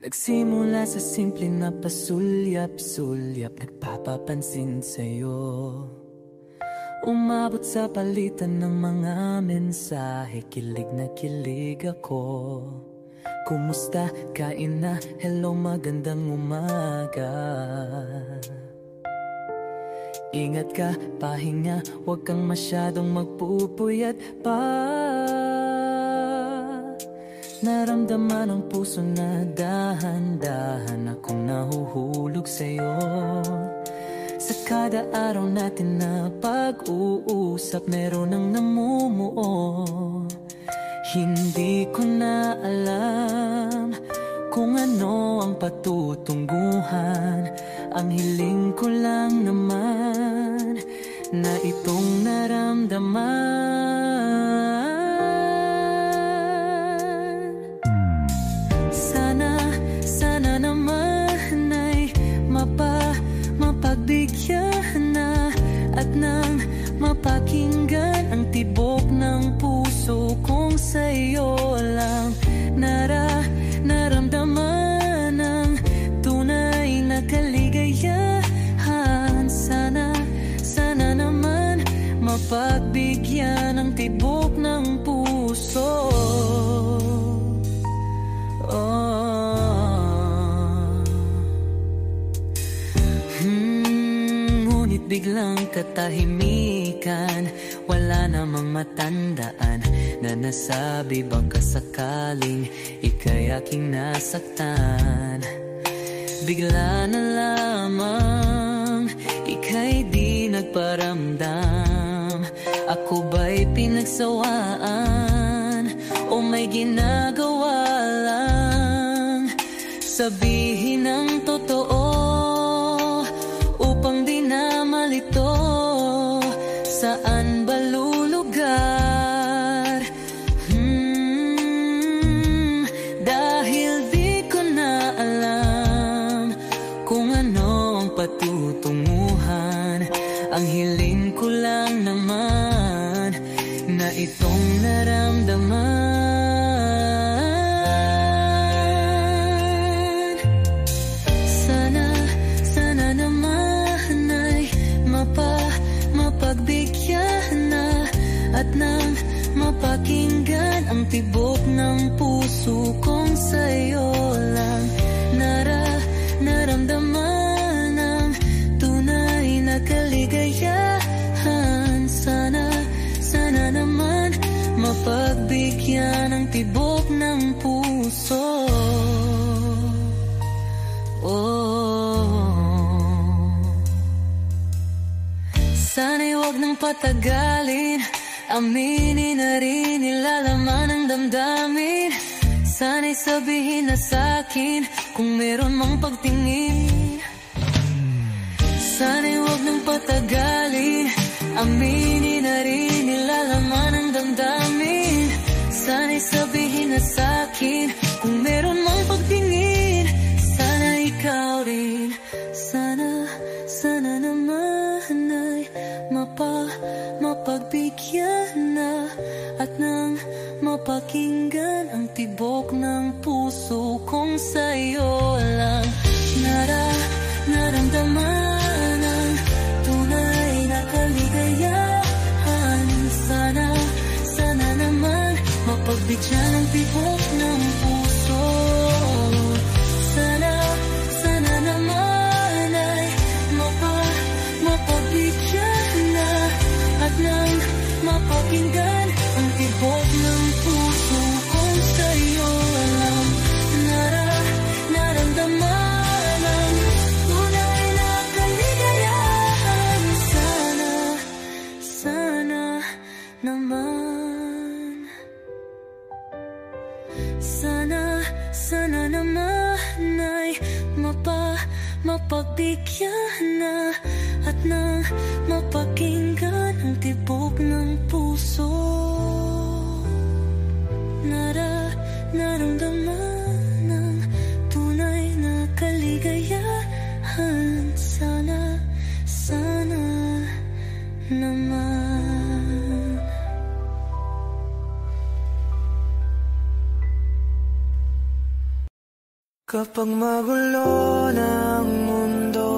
Nagsimula sa simple na pasulyap-sulyap, nagpapapansin sa'yo. Umabot sa palitan ng mga mensahe, kilig na kilig ako. Kumusta? Kain na? Hello, magandang umaga. Ingat ka, pahinga, huwag kang masyadong magpupuyat pa. Naramdaman ang puso na dahan-dahan akong nahuhulog sa'yo. Sa kada araw natin na pag-uusap, meron ang namumuo. Hindi ko na alam kung ano ang patutunguhan. Ang hiling ko lang naman na itong naramdaman. Sana naman ay mapagbigyan na at nang mapakinggan ang tibok ng puso kong sa'yo lang naramdaman ang tunay na kaligayahan. Sana naman mapagbigyan ang tibok ng puso. Ngunit biglang katahimikan, wala namang matandaan na nasabi baka sakaling ika'y aking nasaktan. Bigla na lamang ika'y di nagparamdam. Ako ba'y pinagsawaan o may ginagawa lang? Sabihin ang totoo upang di na malito. Saan ba lulugar? Dahil di ko na alam kung ano ang patutunguhan. Ang hiling ko lang naman na itong naramdaman. Sana naman ay mapagbigyan na at nang mapakinggan ang tibok ng puso kong sa'yo lang naramdaman ang tunay na kaligayahan. Sana naman mapagbigyan ang tibok ng puso. Sana'y huwag nang patagalin, aminin na rin nilalaman ng damdamin. Sana'y sabihin na sa'kin kung meron mang pagtingin. Sana'y huwag nang patagalin, aminin na rin nilalaman ng damdamin. Sana'y sabihin na sa'kin kung meron mang pagtingin. Sana ikaw rin, sana naman ay mapagbigyan na at nang mapakinggan ang tibok ng puso kong sa'yo lang naramdaman ang tunay na kaligayahan. Sana naman mapagbigyan ang tibok ng puso. Sana naman ay mapagbigyan na at nang mapakinggan ang tibok ng puso kong sa'yo lang naramdaman ang tunay na kaligayahan. Sana naman, sana naman ay mapagbigyan na at nang mapakinggan ang tibok ng puso. Naramdaman ang tunay na kaligayahan. Sana naman. Kapag magulo ng mundo,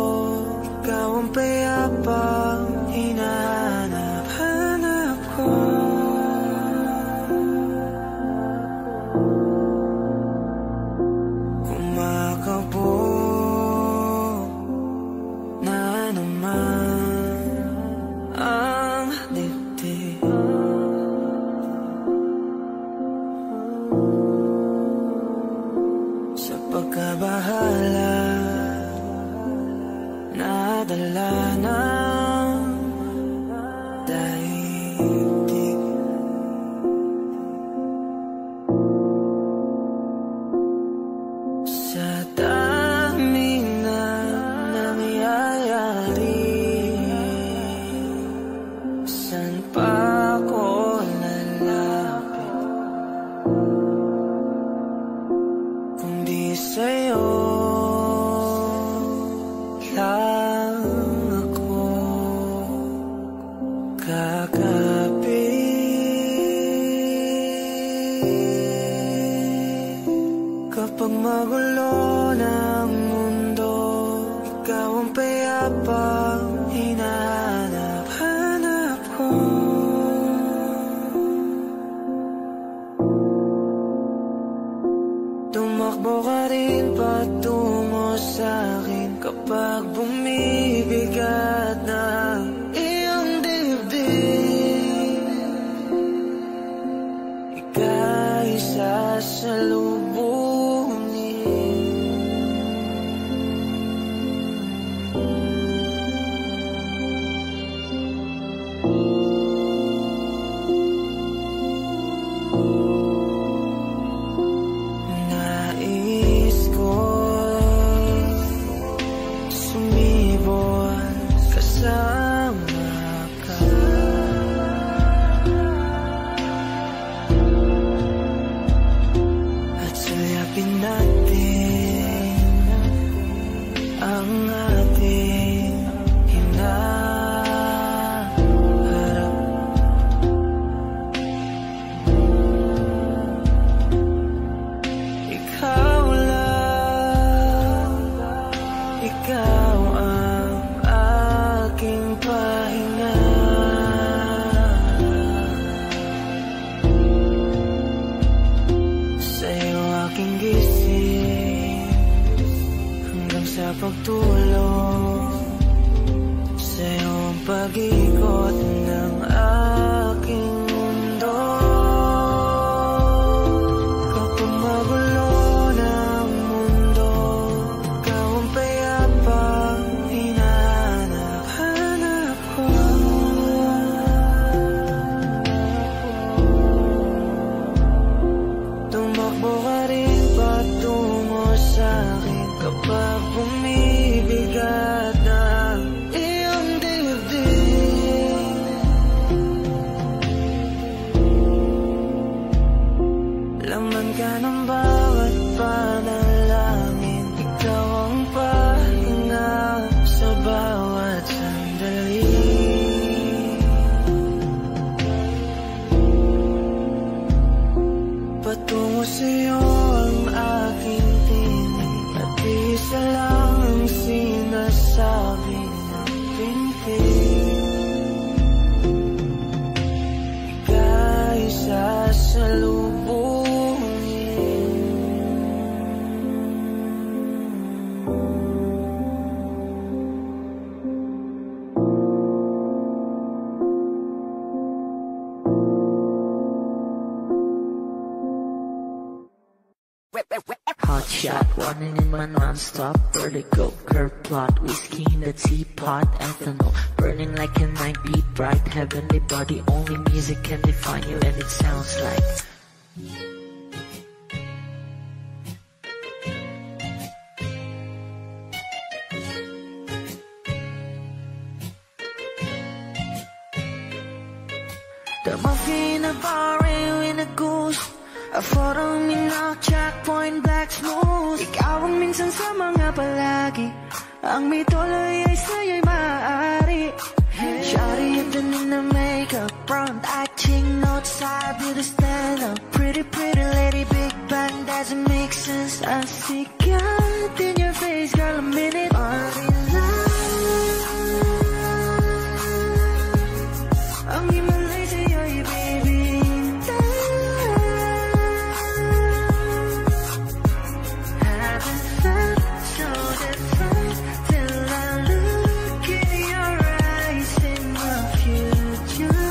ikaw ang payapang hinahanap-hanap ko. Kumakabog na naman ang dibdib. Sa pagkabahala, nadala ng daigdig. Sa daming na nangyayari, saan pa ako lalapit kundi sa'yo lang ako kakapit. Kapag magulo ng mundo, ikaw ang payapang hinahanap-hanap ko. Tumakbo ka rin patungo sa'kin kapag bumibigat na iyong dibdib. Ika'y sasalubungin. Nais ko sumibol kasama ka. At suyapin natin ang ating hinaharap. Ikaw lang, ikaw ang aking pahinga. Sa'yo aking gising hanggang sa pagtulog. Sa'yo ang pag-ikot ng aking mundo. Kapag magulo ng mundo, ikaw ang payapang hinahanap-hanap ko. Tumakbo ka rin patungo sa'kin kapag bumibigat na iyong dibdib. Laman ka ng bawat panalangin, ikaw ang pahinga sa bawat sandali. Patungo sa'yo ang aking tinig, at isa lang ang sinasabi ng bibig. Ika'y sasalubungin. Hot shot, running in my non-stop vertigo. Curve plot, whiskey in the teapot, ethanol burning like a 9-beat bright heavenly body. Only music can define you, and it sounds like the monkey in a bar in a goose. A photo me now, checkpoint black smooth. Ikaw ang minsan sa mga palagi, ang may tuloy ay sa'yo'y maaari. Shawty in the front, acting outside with a stand up. Pretty, pretty lady, big bang. doesn't make sense. I see God in your face, girl, a minute. Ang himalay sa'yo, baby. Haven't felt so different till I look in your eyes in my future.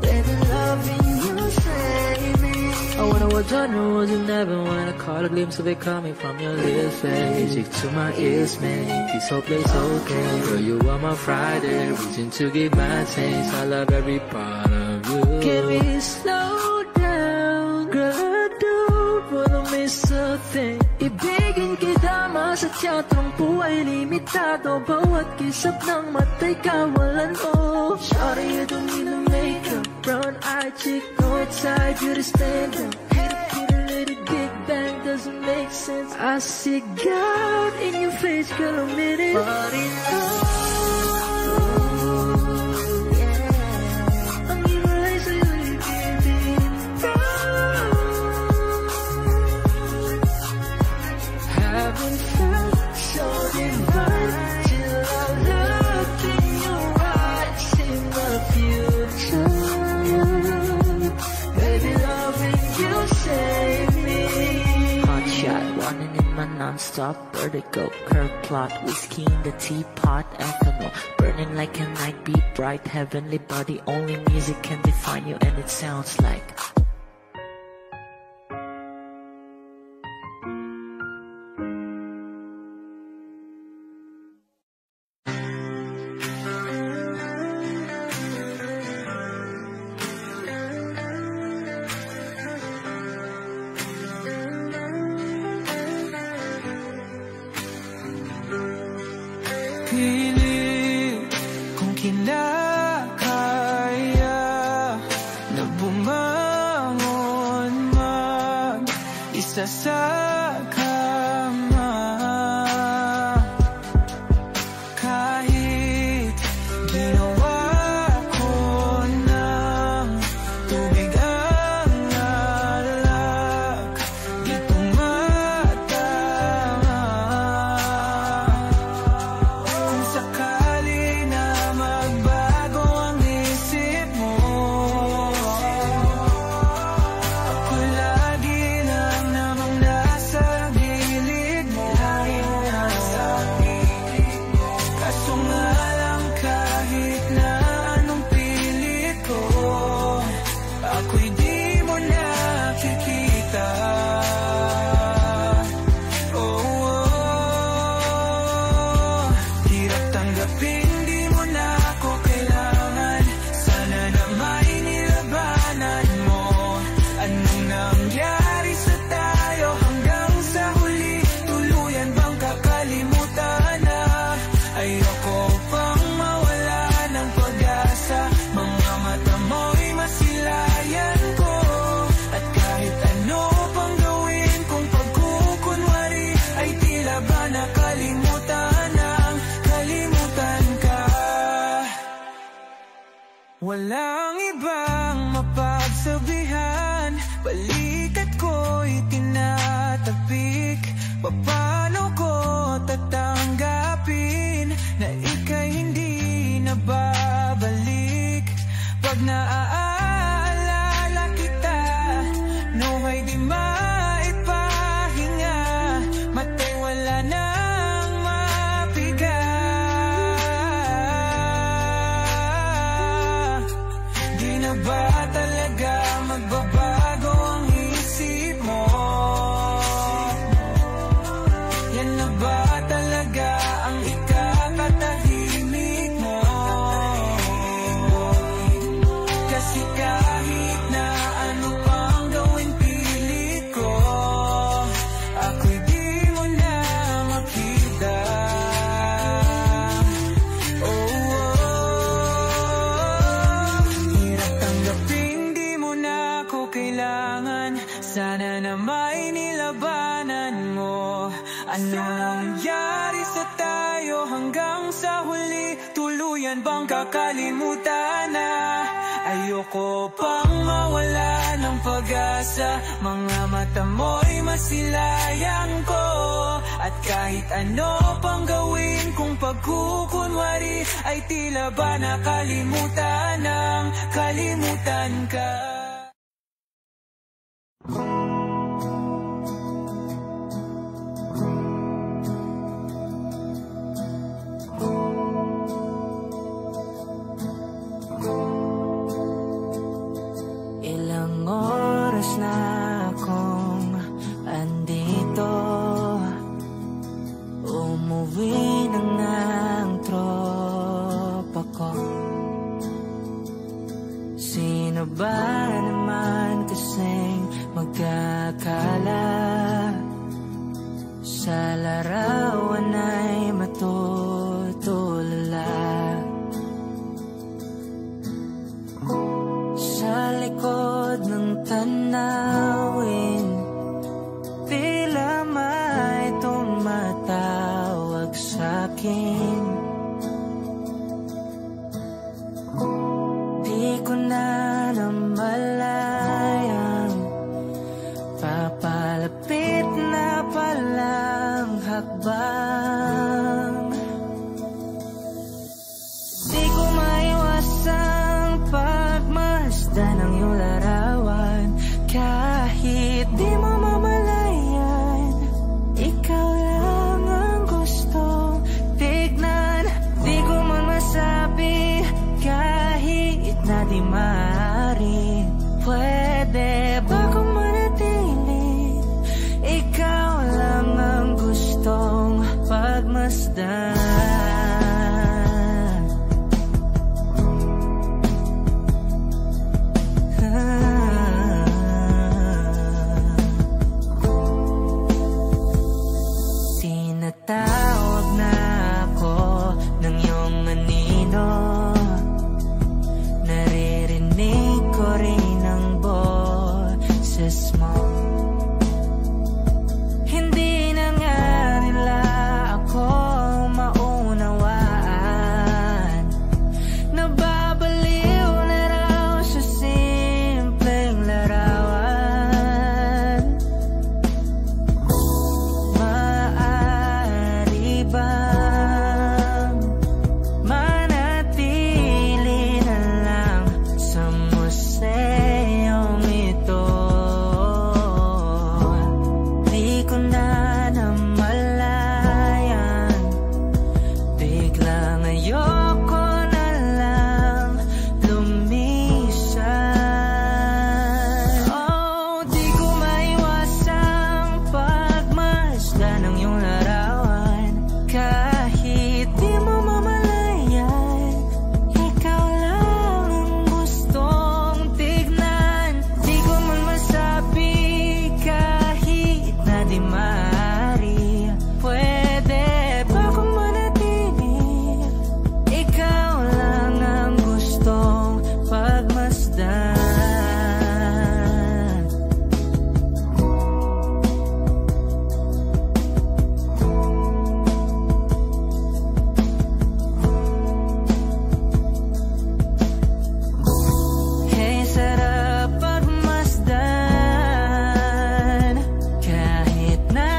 Baby, loving you save me. I wonder what genre was you never wanna caught a glimpse of it coming from your lips, man. Music to my ears, man. This whole place okay. Girl, you are my Friday, reason to give my taste. I love every part of you. Can we slow down? Girl, I don't wanna miss a thing. Ibigin kita sa teatrong buhay limitado. Bawat kisap ng mata'y kawalan mo. Sorry, you don't need no makeup. Brown-eyed chick, no it's high, beauty standard. Hit a little big bang, doesn't make sense. I see God in your face, girl, a minute. But in haven't felt so divine till I look in your eyes in the future. Baby, loving you save me. hot shot, running in my non-stop vertigo. Curve plot, whiskey in the teapot, ethanol. Burning like a night, be bright, heavenly body. Only music can define you, and it sounds like pilit kung kinakaya na bumangon mag-isa sa kama. Kahit ginawa ko ng tubig ang alak, di tumatama. Kung sakali na magbago ang isip mo, ako lagi lang namang nasa gilid mo. Kaso nga lang kahit na anong pilit ko, ako'y di mo nakikita. Hirap tanggapin, di mo na ako kailangan. Sana na may nilabanan mo. Anong nangyari sa tayo hanggang sa huli? Tuluyan bang kakalimutan na? Ayoko pang mawala ng pag-asa. Mga mata mo'y masilayan ko. At kahit ano pang gawin kong pagkukunwari, ay tila ba nakalimutan ang kalimutan ka. Walang ibang mapagsabihan, balikat ko'y tinatapik. Paano ko tatanggapin na ika'y hindi na babalik? Pag naaalala kita, nawa'y di maipahinga. Mata'y wala nang mapiga. Di na ba talaga magbabago ang isip mo? Yan na ba talaga ang ikakatahimik mo? Kasi kahit na ano pang gawin pilit ko, ako'y di mo na makita. Hirap tanggapin, di mo na ako kailangan. Sana na may nilabanan mo. Ano nangyari sa tayo hanggang sa huli? Tuluyan bang kakalimutan na? Ayoko pang mawala ng pag-asa. Mga mata mo'y masilayang ko. At kahit ano pang gawin kung pagkukunwari, ay tila ba nakalimutan ng kalimutan ka. Ilang oras na akong andito, umuwi na ng tropa ko. Sino ba naman kasing magkakala sa larawan ay matutulala? Sa likod ng tanawin, tila may tumatawag sa'kin. Di ko na namalayang papalapit na palang hakbang. Di ko maiwasang pagmasdan ng iyong larawan. Kahit di mo mamalayan, ikaw lang ang gustong tignan. Di ko man masabi kahit na di maaari. Pwede ba kung manatili? Ikaw lang ang gustong pagmasdan. Tinatawag na ako ng iyong anino. Naririnig ko rin ang boses mo. Hindi na nga nila ako maunawaan. Nababaliw na raw sa simpleng larawan. Maaari bang manatili na lang sa museyong ito? Di ko na namalayan, biglang ayoko na lang lumisan. Oh, di ko maiwasang pagmasdan ng iyong larawan. Kahit di mo mamalayan, ikaw lang ang gustong tignan. Di ko man masabi kahit na di maaari. Pwede ba kung manatili? Ikaw lang ang gustong pagmasdan. Kay sarap pagmasdan kahit na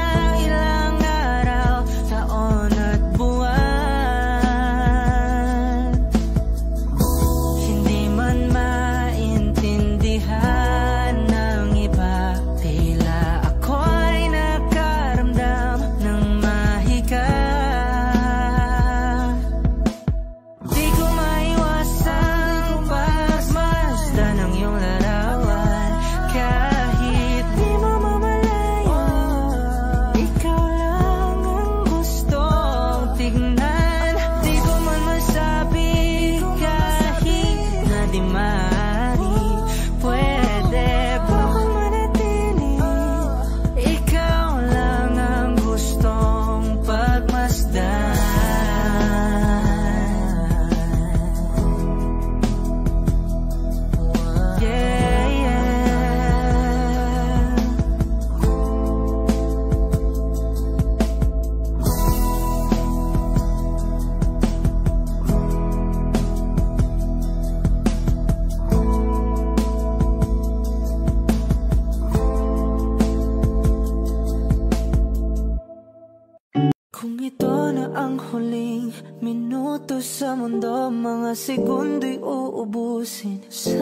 Kung ito na ang huling minuto sa mundo, mga segundo'y uubusin. Sa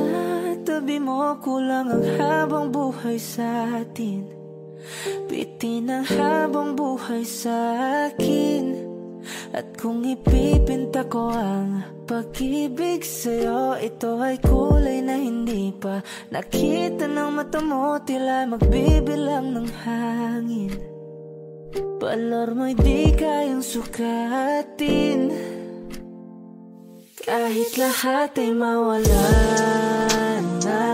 tabi mo kulang ang habang buhay sa atin. Bitin ang habang buhay sa akin. At kung ipipinta ko ang pag-ibig sa'yo, ito ay kulay na hindi pa nakita ng mata mo, tila magbibilang ng hangin. Balor mo'y di kayang sukatin. Kahit lahat ay mawala na,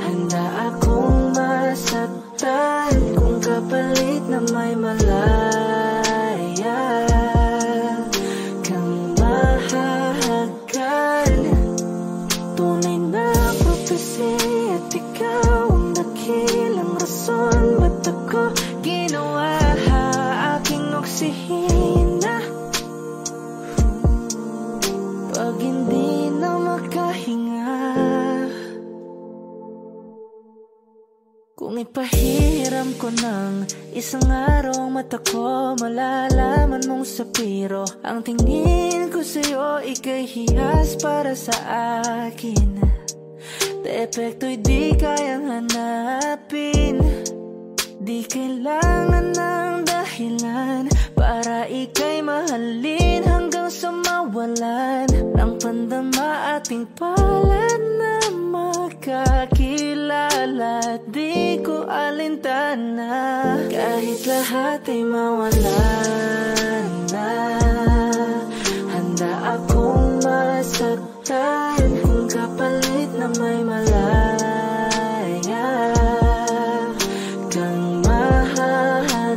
handa akong masaktan kung kapalit na may malaya kang mahahagan. Tunay na prophecy at ikaw ang dakilang rason ba't ako ginawa aking oksihina. Pag hindi na makahinga, kung ipahiram ko ng isang araw mata ko, malalaman mong sapiro ang tingin ko sa'yo, ika'y hiyas para sa akin. Depekto'y di kayang hanapin. Di kailangan ng dahilan para ika'y mahalin hanggang sa mawalan ng pandama ating palad na makakilala. Di ko alintana kahit lahat ay mawalan na, handa akong masaktan kung kapalit na may malaya kang mahahagan.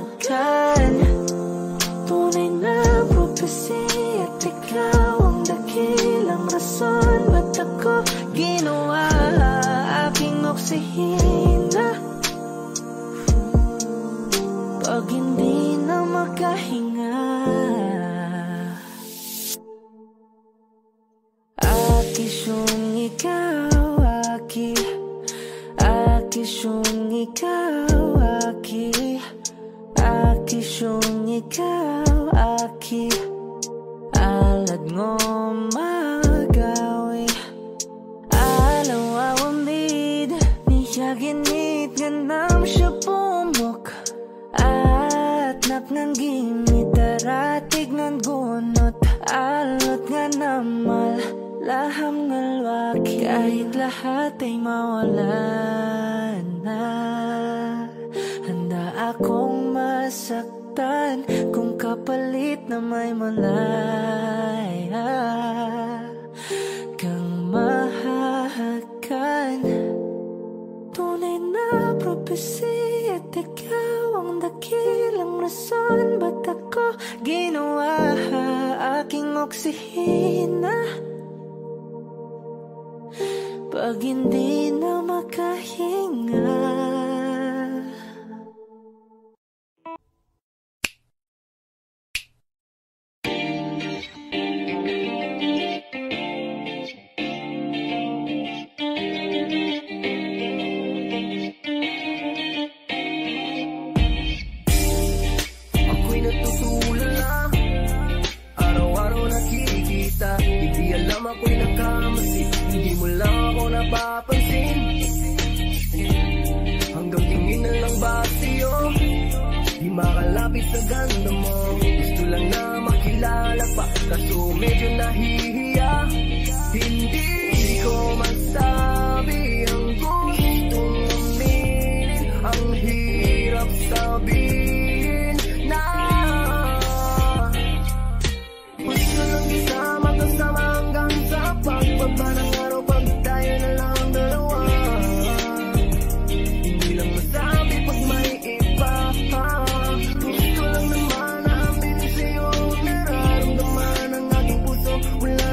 Tunay na prophecy at ikaw ang dakilang rason ba't ako ginawa aking oksihina. Pag hindi na makahinga, akisyong ikaw, akisyong ikaw, akisyong ikaw, alad ngo magawi alaw awamid niya ginit ganam siya pumok at napnang gimit daratig ng gunot alot nga namal laham ngalwaki. Kahit lahat ay mawalan na, handa akong masaktan kung kapalit na may malaya kang mahahagan. Tunay na prophecy at ikaw ang dakilang rason ba't ako ginawa aking oksihina. Pag hindi na makahinga, ako'y natutulala, araw-araw nakikita, hindi alam ako'y nakamasi, hindi mo lang ako napapansin. Hanggang tingin na lang ba sa'yo, di makalapit sa ganda mo. Gusto lang na makilala pa, kaso medyo nahihiya. Hindi ko masabi ang gustong aminin, ang hirap sabihin na gusto lang isama kasama hanggang sa pagbaba ng araw pag tayo na lang ang dalawa. Hindi lang masabi pag may iba pa. Gusto lang naman na aminin sa'yo ang nararamdaman ng aking puso. Wala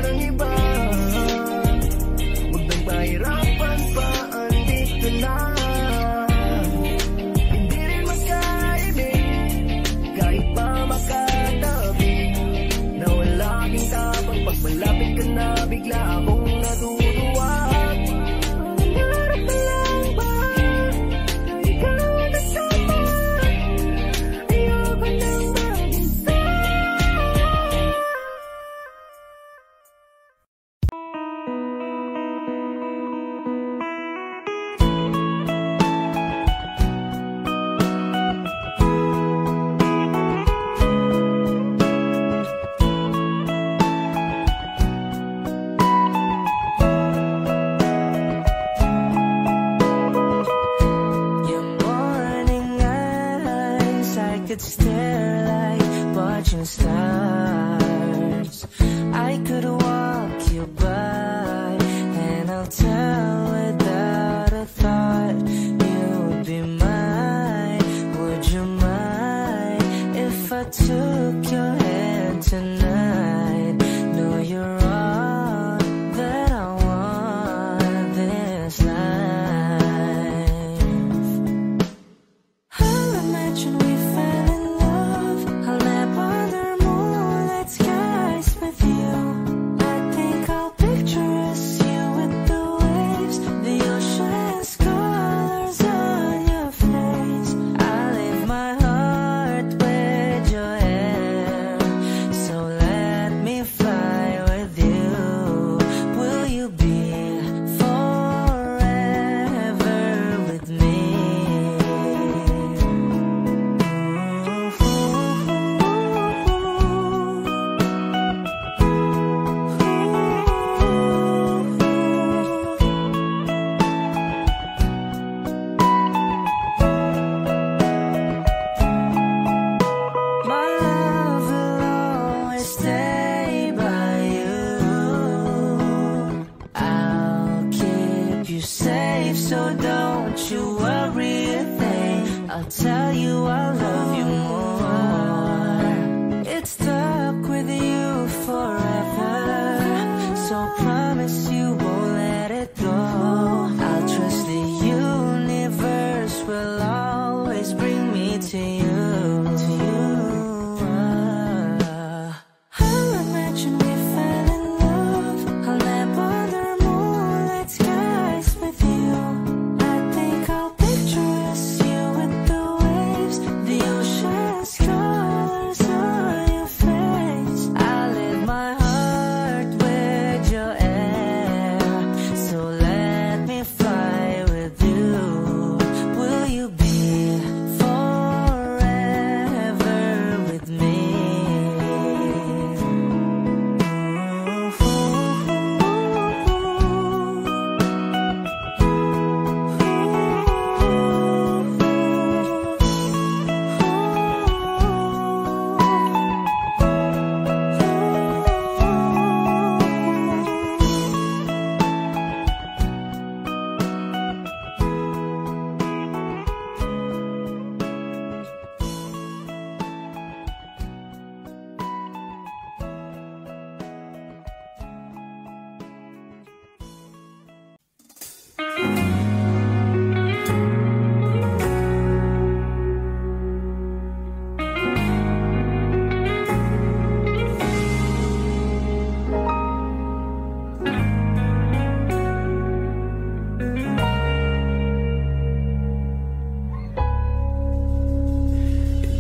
could stare like watching stars. I could walk you by, and I'll tell without a thought you'd be mine. Would you mind if I took your hand tonight? No, you're all that I want this life. I'll imagine we fell in love. I'll nap under moonlit skies with you. I think I'll picture us, you with the waves, the ocean's colors on your face. I leave my heart with your hair, so let me fly with you. Will you be forever with me? My love will always stay by you. I'll keep you safe, so don't you worry a thing. I'll tell you I love you more. It's stuck with you forever, so promise you won't let it go. I'll trust the universe will always bring me to you. I'll imagine we fell in love. I'll nap under moonlit skies with you. I think I'll picture us, you with the waves, the ocean's colors on your face. I leave my heart with your air, so let me fly with you. Will you be forever with me?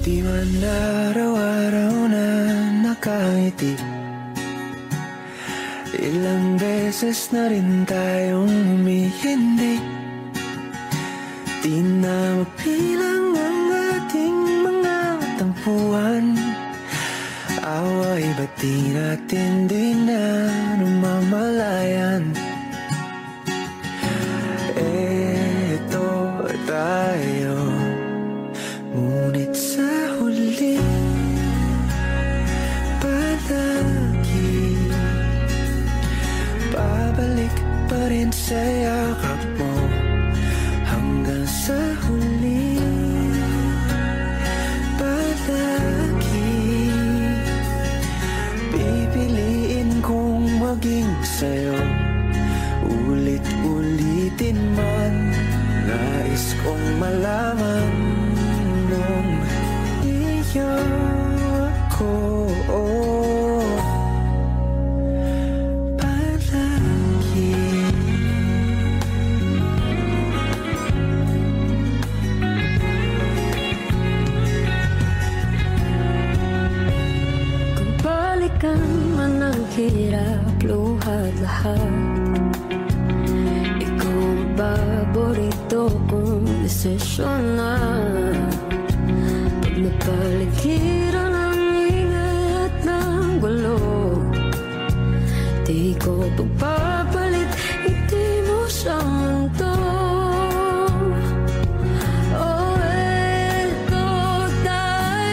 Di man araw-araw na nakangiti, ilang beses na rin tayong humihindi. Di na mapilang ang ating mga tampuhan. Away ba't di natin di na namamalayan? Eto tayo, ngunit sa huli palagi babalik pa rin sa yakap mo. Hanggang sa huli palagi pipiliin kong maging sa'yo. Ulit-ulitin man, nais kong malaman nung iyo ako palagi. Kung balikan man ang hirap, luhat lahat, ikaw ang paborito kong desisyon na. Pag napaligiran ang ingay at ng gulo, di ko pagpapalit, hindi mo sa mundo. Oh, eto tayo.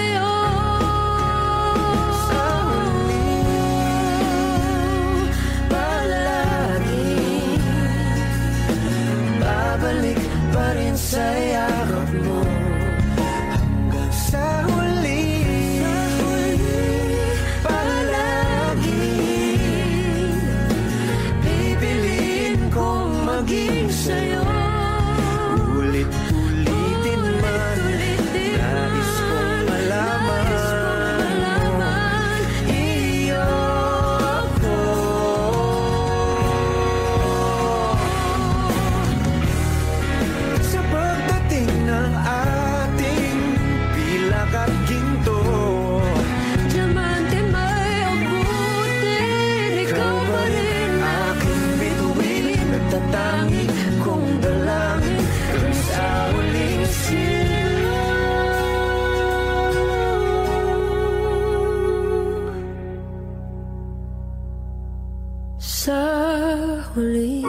huli,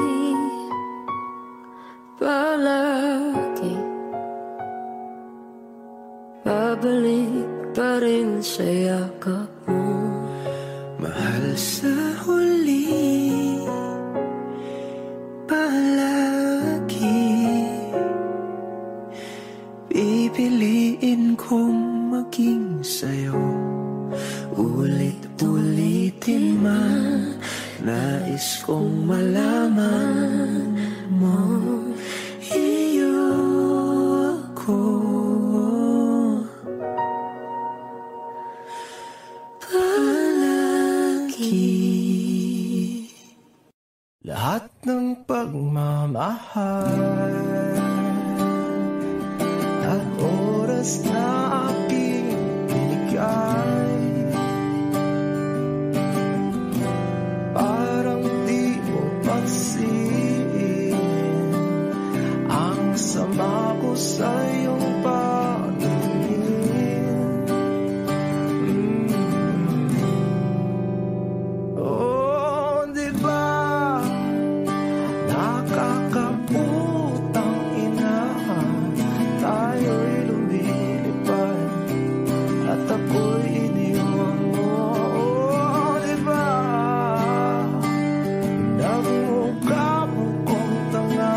palagi babalik pa rin sa yakap mo. Mahal sa huli, palagi pipiliin kong maging sa'yo. Ulit-ulitin man, nais kong malaman mo, iyo ako. Palagi lahat ng pagmamahal at oras na aking binigay, parang di mo pansin ang sama ko sa iyong paningin. Oh, di ba nakakaputang ina, tayo'y lumilipad at ako'y iniwan mo. Oh, di ba nagmukha mo kong tanga,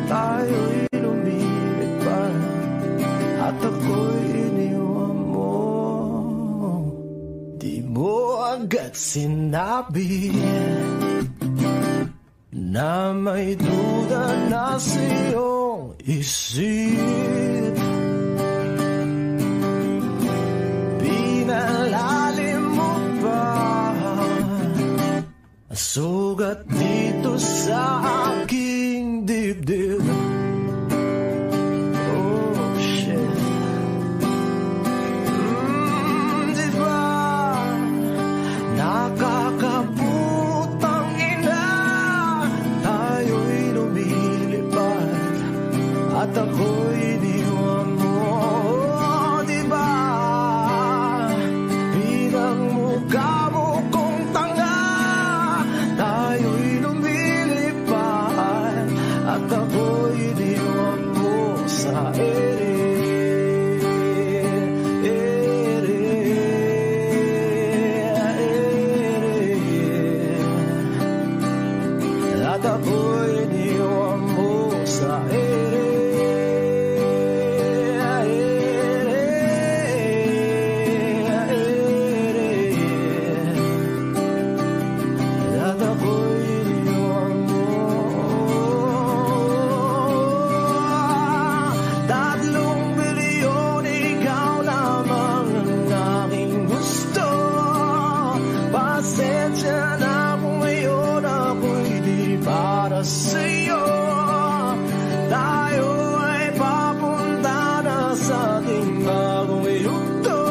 tayo'y lumilipad at ako'y iniwan mo. Di mo agad sinabi na may duda na sa iyong isip, pinalalim mo pa sugat dito sa aking dibdib. Oh shit, di ba nakakaputang ina, tayo'y lumilipad at ako'y iniwan mo. Oh, di ba pinagmukha mo kong tanga, tayo'y lumilipad at ako'y iniwan mo sa ere. At ako'y iniwan mo sa ere. At ako'y iniwan mo. 3 bilyon, ikaw lamang ang aking gusto. Pasensya na kung ngayon ako'y di para sa'yo. Tayo ay papunta na sa ating bagong yugto.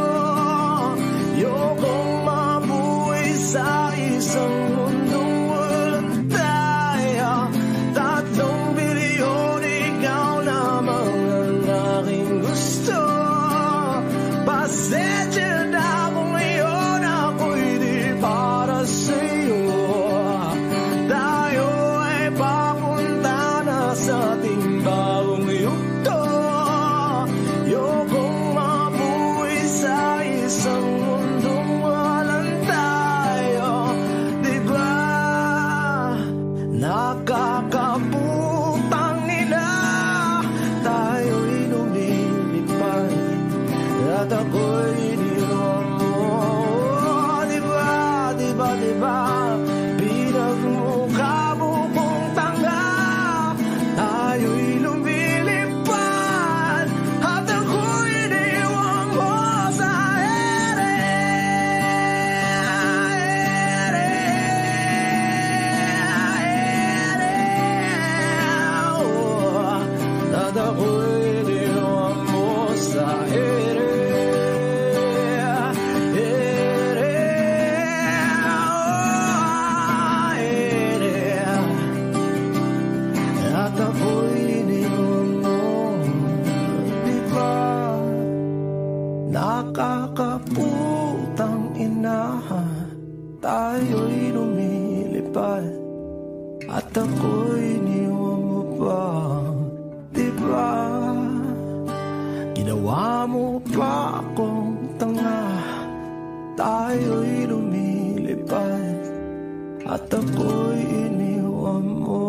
Ayokong mabuhay sa isang mundong walang tayo. 3 bilyon, ikaw lamang ang aking gusto. Pasensya na kung ngayon ako'y di para sa'yo. Tayo ay papunta na sa ating bagong yugto. Ayokong mabuhay sa isang mundong walang tayo. Di ba nakakaputang ina, tayo'y lumilipad at ako'y iniwan mo. Di ba, di ba, di ba pinagmukha mo kong tanga, tayo'y lumilipad at ako'y iniwan mo sa ere. Oh, at ako'y iniwan mo sa ere. At ako'y iniwan mo. Di ba nakakaputang ina, tayo'y lumilipad ako'y iniwan mo pa, diba? Ginawa mo pa akong tanga, tayo'y lumilipad at ako'y iniwan mo.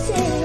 Say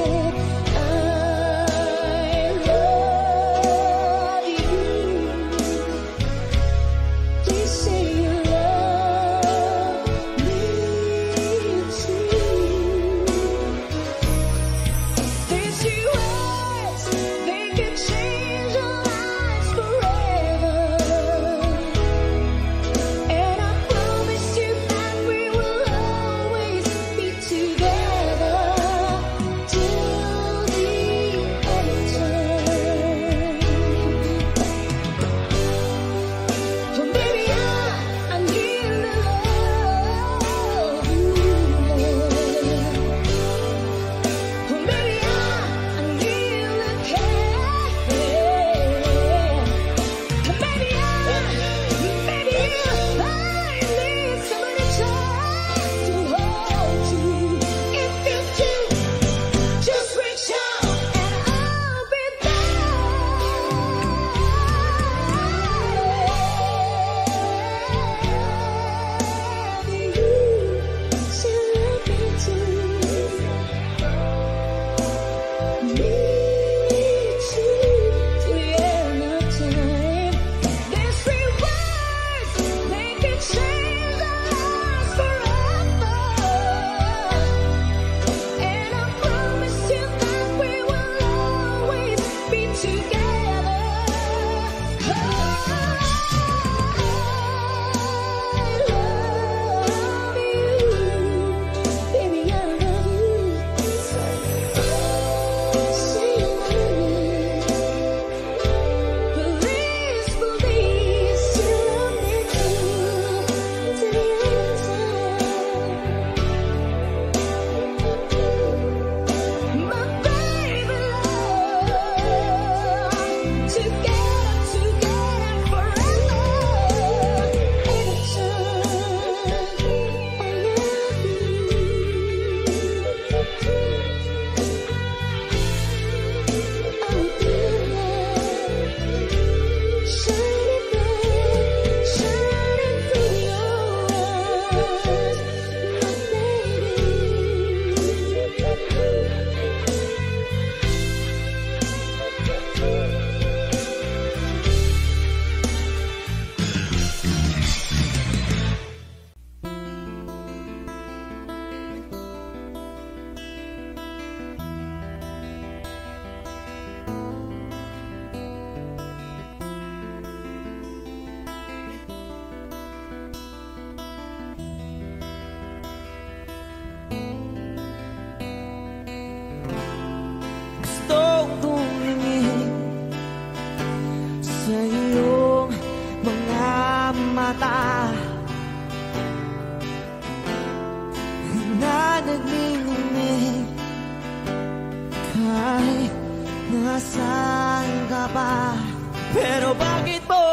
Pero bakit mo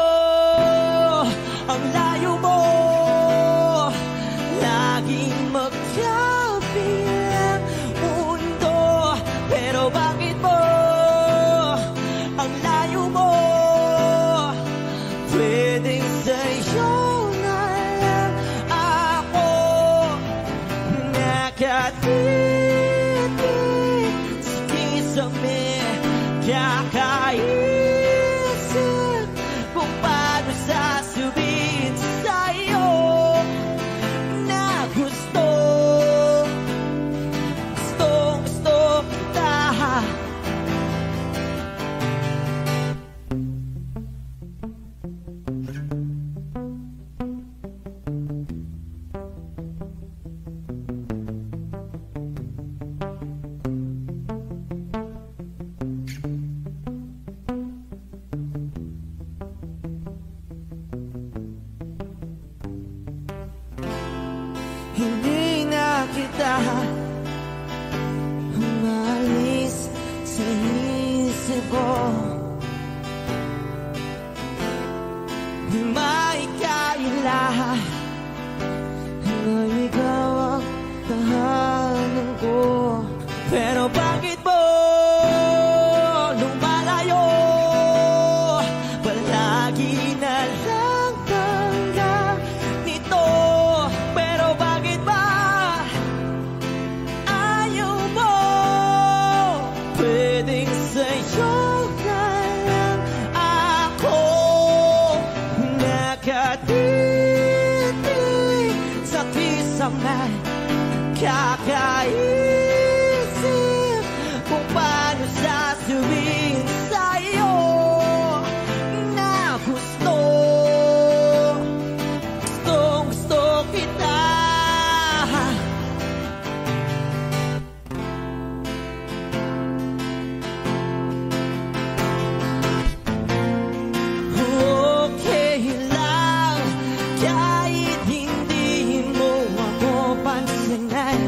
ang layo mo laging magsabi ang mundo? Pero bakit mo ang layo mo? Pwedeng sa'yo na lang ako nakatitig sa kisame. Kakaisip kung paano sasabihin sa'yo na gusto kita. Hindi na kita umalis sa isip ko. May kailangan na ikaw ang tahanan ko. Pero bakit mo lumalayo? Palagi na lang tanda nito. Pero bakit ba ayaw mo? Pwedeng sa'yo na lang ako nakatitig sa kisame. Kakaisip kung paano sasabihin sa'yo na gusto kita. Okay lang kahit hindi mo ako pansinin.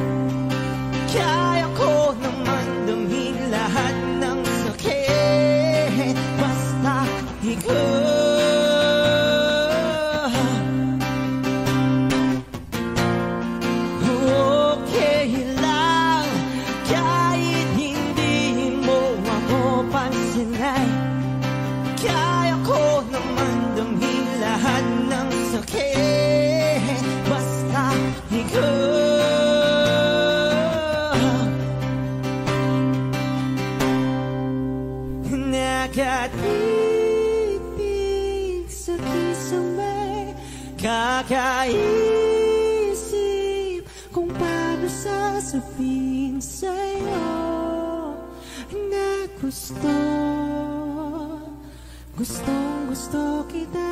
Kaya ko naman damhin lahat ng sakit basta ikaw. Okay lang kahit hindi mo ako pansinin. Kaya ko naman damhin lahat ng sakit basta ikaw. Nakatitig sa kisame. Kakaisip kung paano sasabihin sa'yo na gusto kita.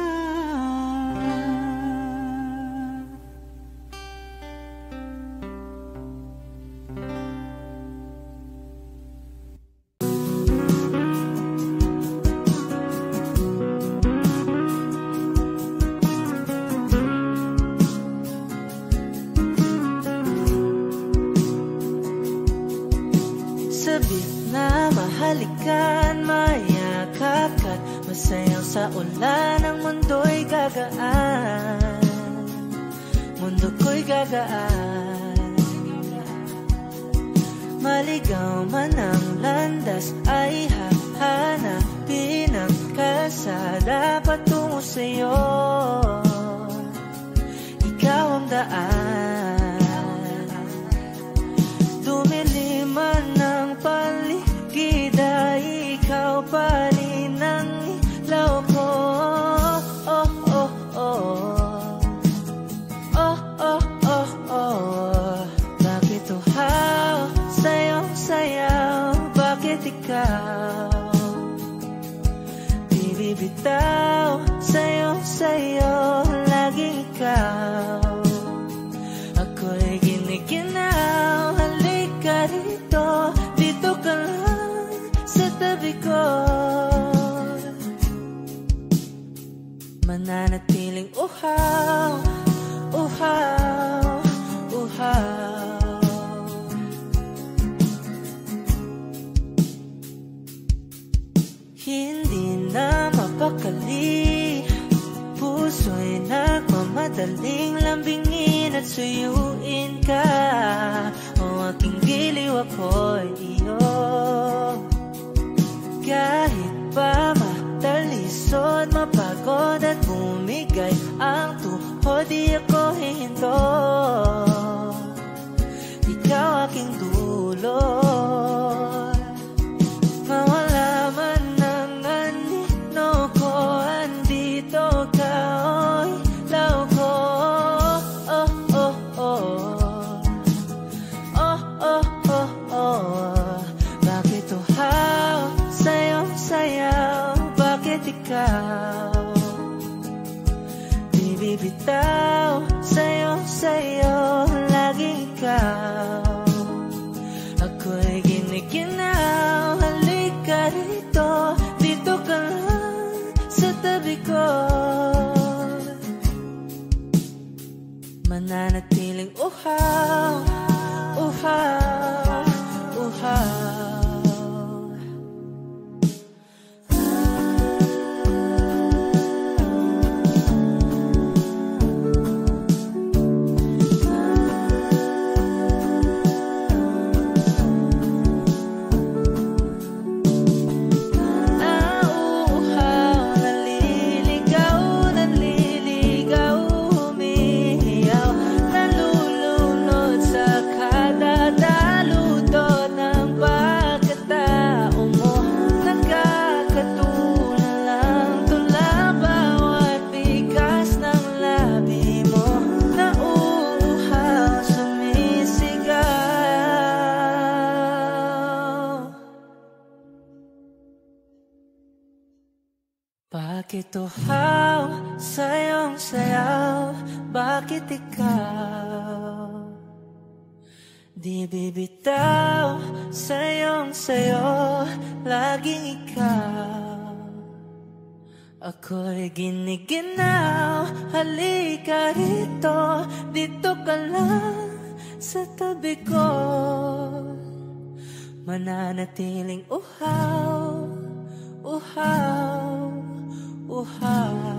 Sabi na mahalikan, mayakap ka't masayang sa ulan. Ang mundo'y gagaan, mundo ko'y gagaan. Maligaw man ang landas ay hahanapin ang kalsada patungo sa'yo. Ikaw ang daan. Dumilim man ang paligid ay ikaw pa rin ang ilaw ko. Oh, oh, oh. Oh, oh, oh, oh. Bakit uhaw sa'yong sayaw? Bakit ikaw di bibitaw? Sa'yong sayo laging ikaw. Ako'y giniginaw. Halika rito, dito ka lang sa tabi ko. Mananatiling uhaw, uhaw, uhaw. Hindi na madaling lambingin at suyuin ka. O aking giliw ako'y iyo. Kahit pa matalisod, mapagod at bumigay ang tuhod, di ako hinto. Ikaw aking dulot. Mawala man ang anino ko, andito ka, oy, law ko. Oh, oh, oh. Oh, oh, oh, oh. Bakit uhaw sa'yong sayaw? Bakit ikaw di bibitaw? Sa'yong sayo, laging ikaw. Ako'y giniginaw, halika rito, dito ka lang sa tabi ko. Mananatiling uhaw, uhaw, uhaw. Bakit uhaw sa'yong sayaw? Bakit ikaw di bibitaw? Sa'yong sayo, laging ikaw. Ako'y giniginaw, halika rito, dito ka lang sa tabi ko. Mananatiling uhaw, uhaw, uhaw.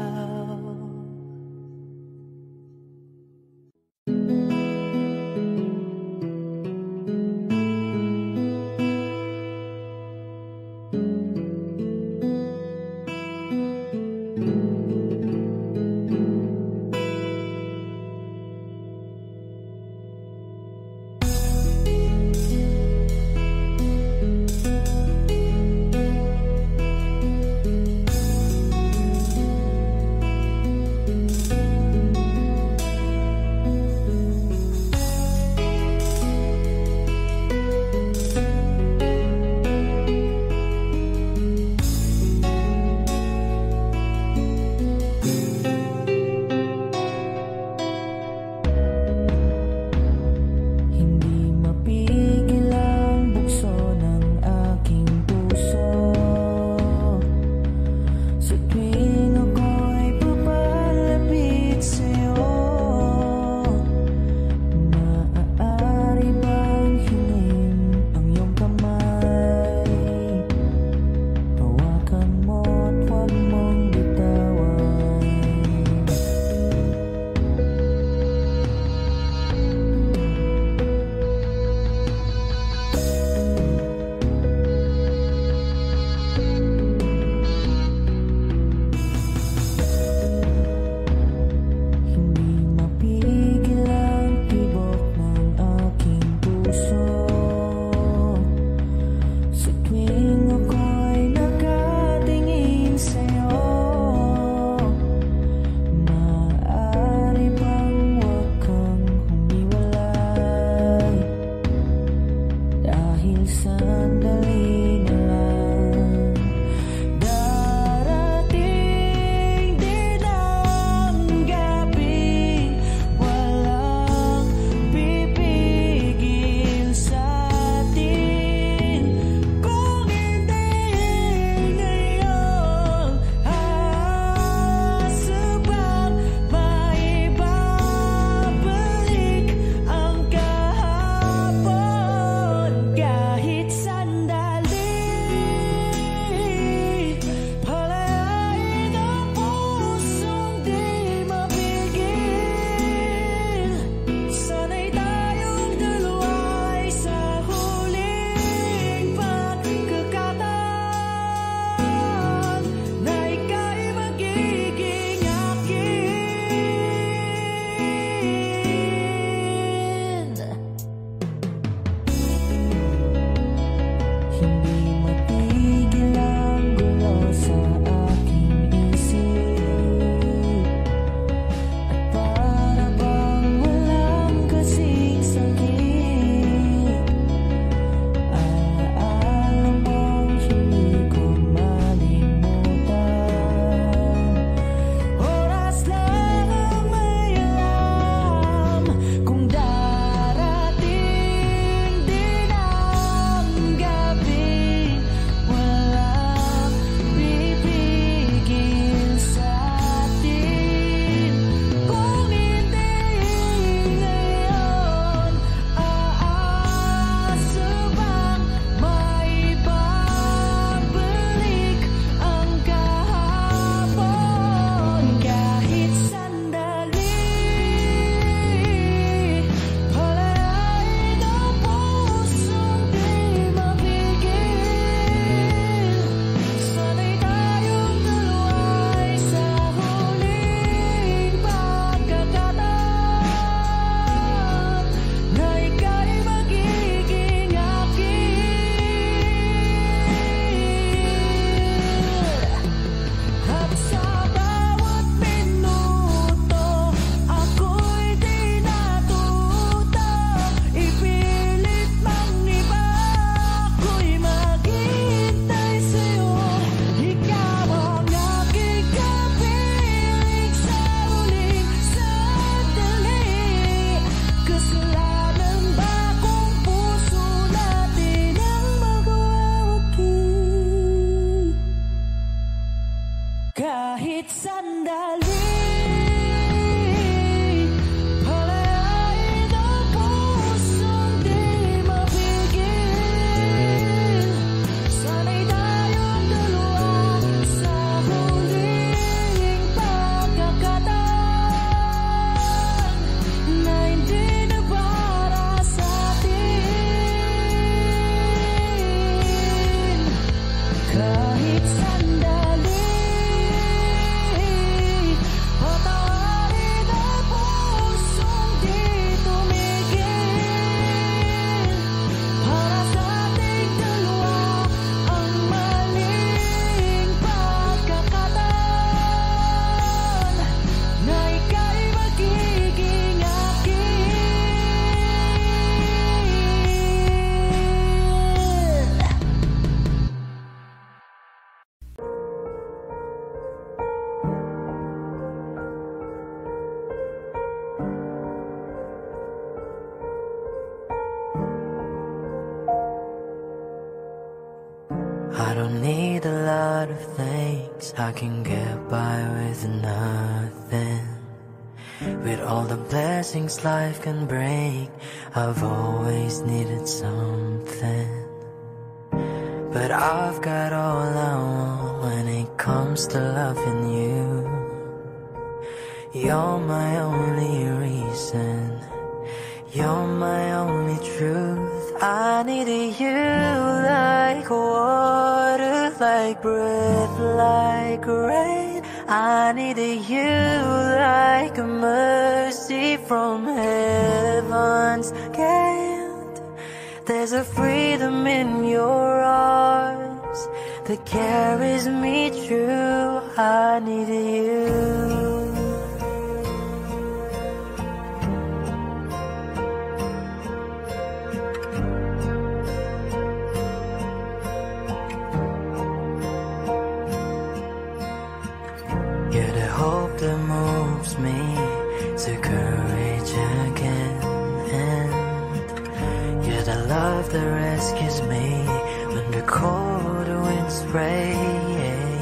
I don't need a lot of things, I can get by with nothing. With all the blessings life can bring, I've always needed something. But I've got all I want when it comes to loving you. You're my only reason, you're my only truth. I needed you like water, like breath, like rain. I needed you like a mercy from heaven's gate. There's a freedom in your arms that carries me through. I needed you. You're the hope that moves me to courage again, and you're the love that rescues me when the cold winds rain.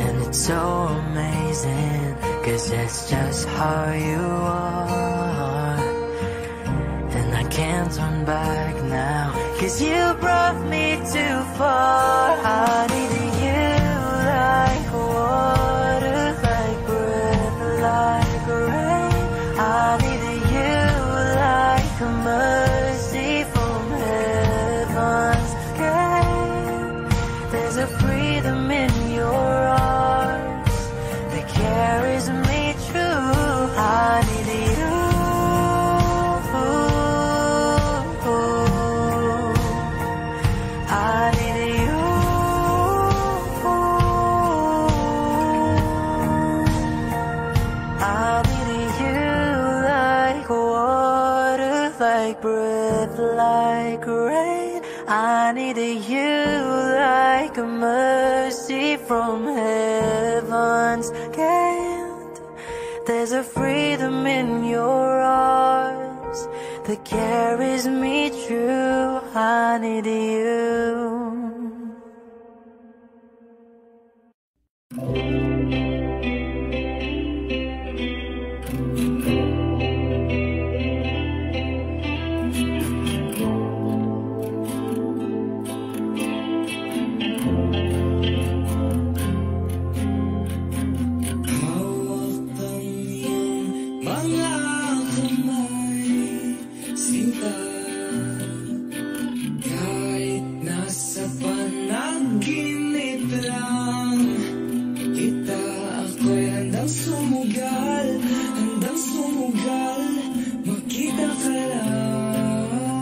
And it's so amazing, 'cause that's just how you are. And I can't turn back now, 'cause you brought me too far. I needed you like water, like breath, like rain. I needed you like a mercy from heaven's gate. There's a freedom in your arms that carries me through. I needed you. I needed you. I needed you like water, like breath, like rain. I needed you like a mercy from heaven's gate. There's a freedom in your arms that carries me through. I needed you. Handang sumugal, makita ka lang.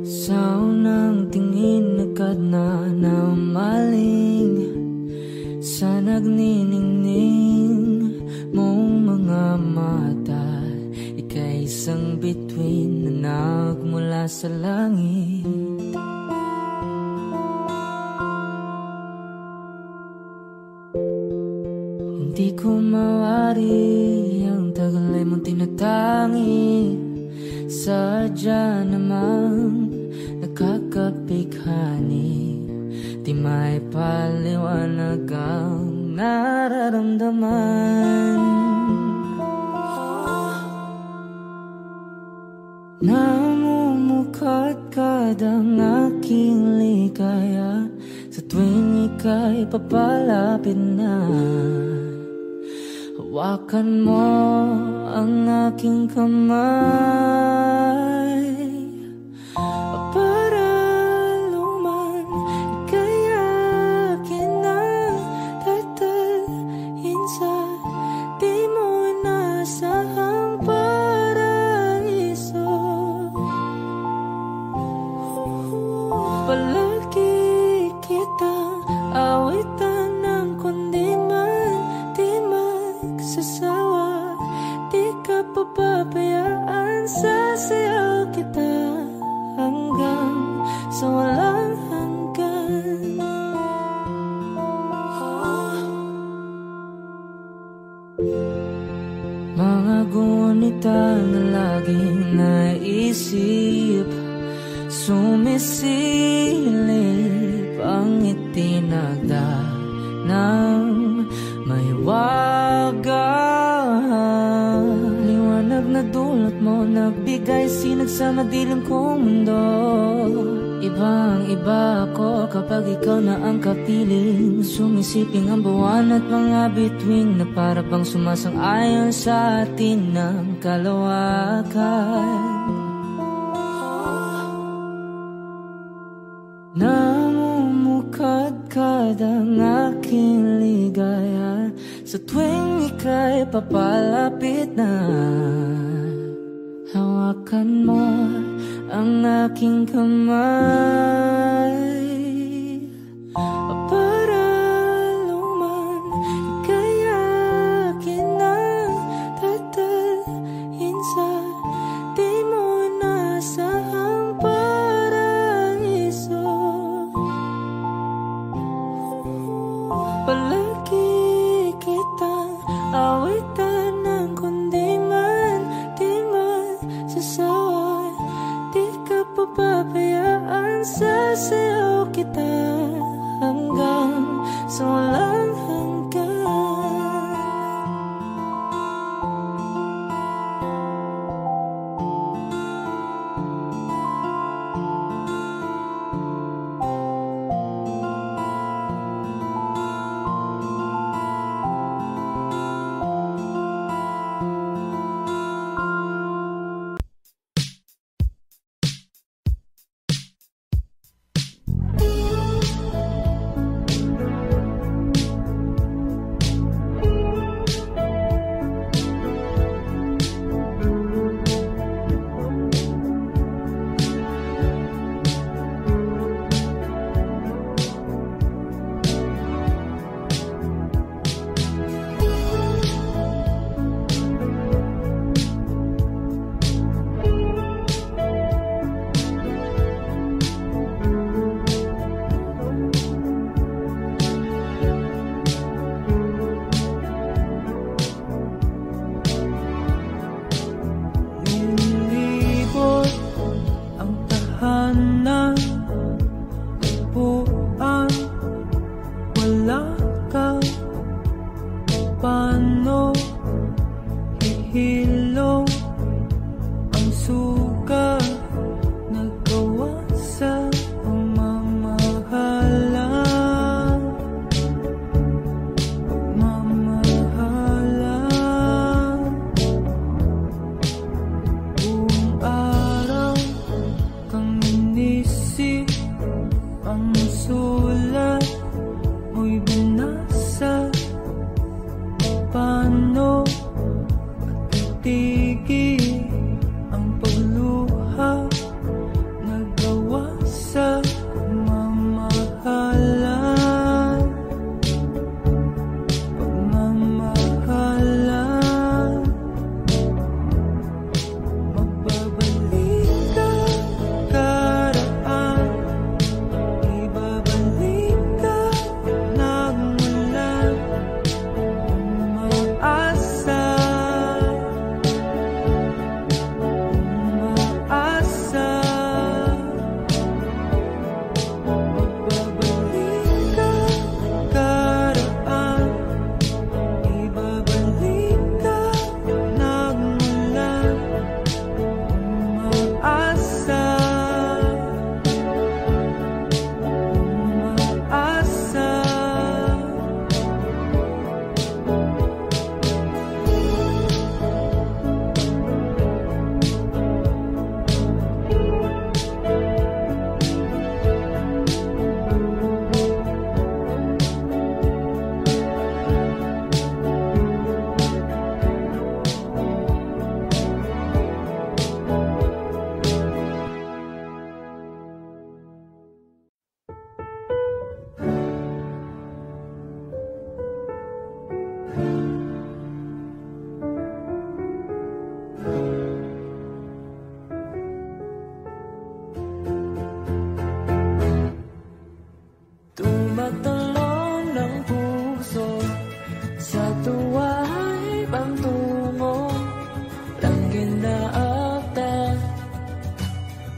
Sa unang tingin agad na namaling sa nagniningning mong mga mata. Ika'y isang bituin na nagmula sa langit. Hindi ko mawari ang tagal ay mong tinatangi. Sadya namang nakakapighani. Di may paliwanag ang nararamdaman. Namumukad-kad ang aking ligaya sa tuwing ika'y papalapit na. Hawakan mo ang aking kamay para luman ika'y akin na tatalhin sa di mo inasahang paraiso. Palagi kitang awitan ng kundi man di magsasawa. Di ka papabayaan, sasayaw kita hanggang sa walang hanggan. Mga gunita na laging naisip, sumisilip ang itinagda ng mahiwaga. Liwanag na dulot mo, nagbigay sinag sa madilim kong mundo. Ibang-iba ako kapag ikaw na ang kapiling. Sumisiping ang buwan at mga bituin na para bang sumasang-ayon sa atin ng kalawakan. Namumukad-kad ang aking ligaya sa tuwing ika'y papalapit na. Hawakan mo ang aking kamay para luman ika'y akin na tatalhin sa di mo inasahang paraiso. Palagi kitang awitan ng kundi man di magsasawa. Di ka papabayaan, sasayaw kita hanggang sa walang hanggan. See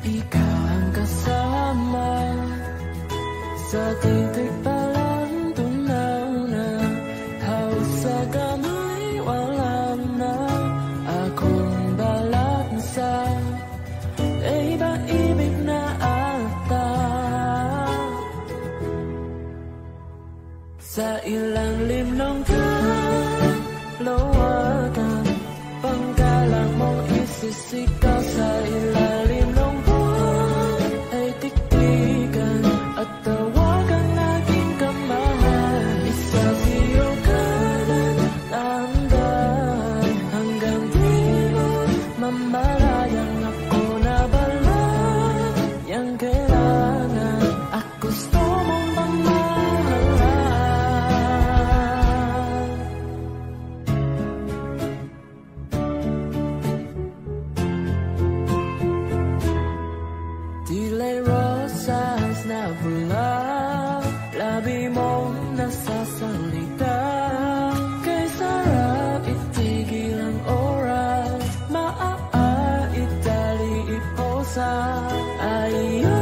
ikaw ang kasama sa titik pa lang tunaw na haos sa gamay wala na akong balat na sa iba-ibig na ata sa ilang limnong kalawakan panggalang mong isisikaw sa ilalim ng buwan ay tiktikan at tawagan aking kamahal isa siyo kanan tandaan hanggang di mo mamalayang ako na bala yang kailangan at gusto mong pamahalaan. Tila'y rosas na bula labi mong nasasalita kay sarap itigil ang oras maaitali iposa ayaw